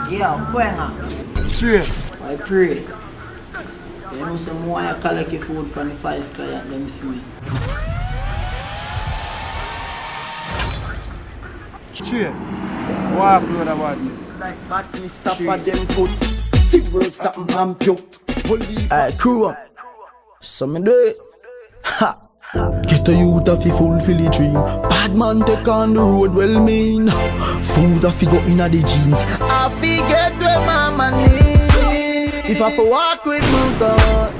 Yeah, Buenga. Straight. I pray. You know some more I collect your food from the 5 clients, them for me. Straight. What a load of badness. Like badness, stop at them foot. Cigarettes, something I'm pure. Alright, crew up. So me do it. Ha. Get a youth of fulfill the dream. Bad man take on the road well mean. Food a fi go inna the jeans. I fi get where mama need. If I fi walk with my God,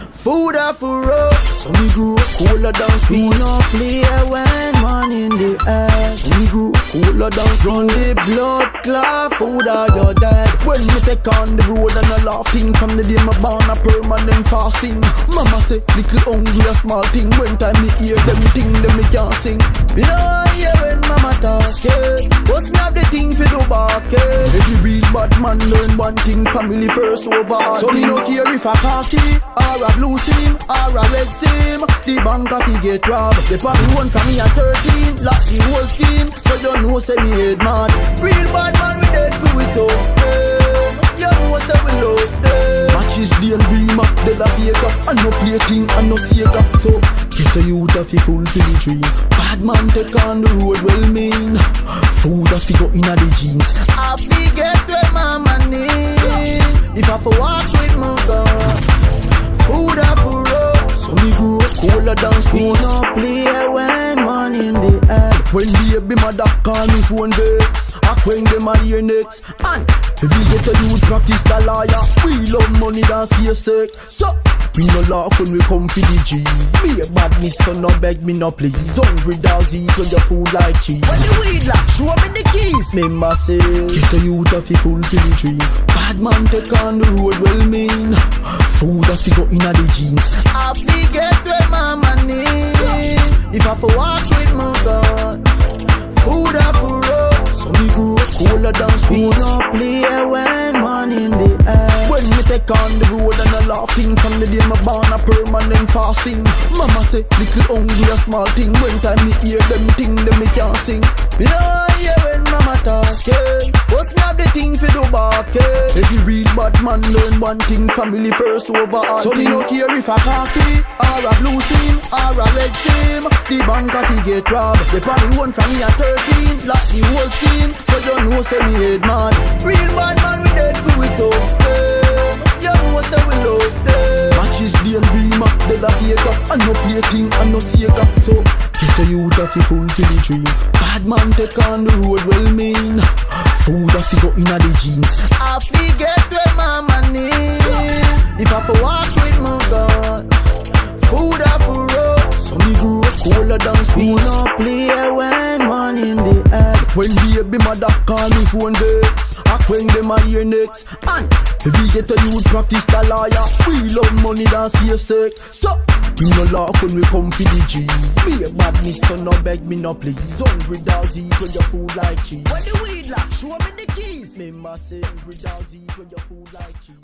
food a fi road. So me grew up cooler down speed. We no play when man in the air. So me grew up cooler down speed. Run the blood clot, food are your dead. When me take on the road and a laughing. From the day my born a permanent fasting. Mama say little hungry a small thing. When time me hear them thing them me can't sing. Me no hear when mama talking. What's me have the thing for do barking. Every real bad man learn one thing. Family first over all. So me no care if a khaki or a blue team or a red team. The bank a fi get robbed. They probably won from me at 13. Lock the whole scheme. So you know say me head mad. Real bad man we dead for we toast them. You know say we love them. Matches the and beamer. Dead a faker. And no play king and no faker. So get a youth a fi fulfill the dream. Bad man take on the road well mean. Food a fi go inna the jeans. I fi get where mama need. If I fi walk with my God, food a fi road. So me grew up cooler down speed. No play when man in the air. When baby mother call me phone vex, I when them a hear next. And if we get a youth practice the lawyer, we love money than save sex. So we no laugh when we come for the G's. Be a badness so no beg me no please. Hungry dogs eat on your food like cheese. When the weed lock, show me the keys. Remember say, get a youth a fi fulfill the dream. Bad man take on the road well mean. Food a fi go inna the jeans. I fi get where mama need. If I fi walk with my God, food a fi road. So me grew up cooler down speed. No play when man in the air. When me take on the road and a laughing. From the day my born a permanent fasting. Mama say little hungry a small thing. When time me hear them thing them me can't sing. Me no hear when mama talking. What's me have the thing for do barking. Every real bad man learn one thing. Family first over all. So me no care if a khaki or a blue team or a red team. The bank a fi get robbed. They probably won from me at 13. Lock the whole scheme. So you know say me head mad. Real bad man we dead for we toast them. You know say we love them. Matches the and beamer. Dead a faker. And no play thing and no faker. So get a youth a fi fulfill the dream. Bad man take on the road well mean. Food a fi go inna the jeans. I fi get where mama need. If I fi walk with my God, food a fi road. So me grew up cooler down speed. No play when man in the air. When baby mother call me phone vex, I when them a hear next. And if we get a youth practice the lawyer, we love money than save sex. So we no laugh when we come for the G's. Be a badness so no beg me no please. Hungry dogs eat on your food like cheese. When the weed lock, show me the keys. Remember say hungry dogs eat on your food like cheese.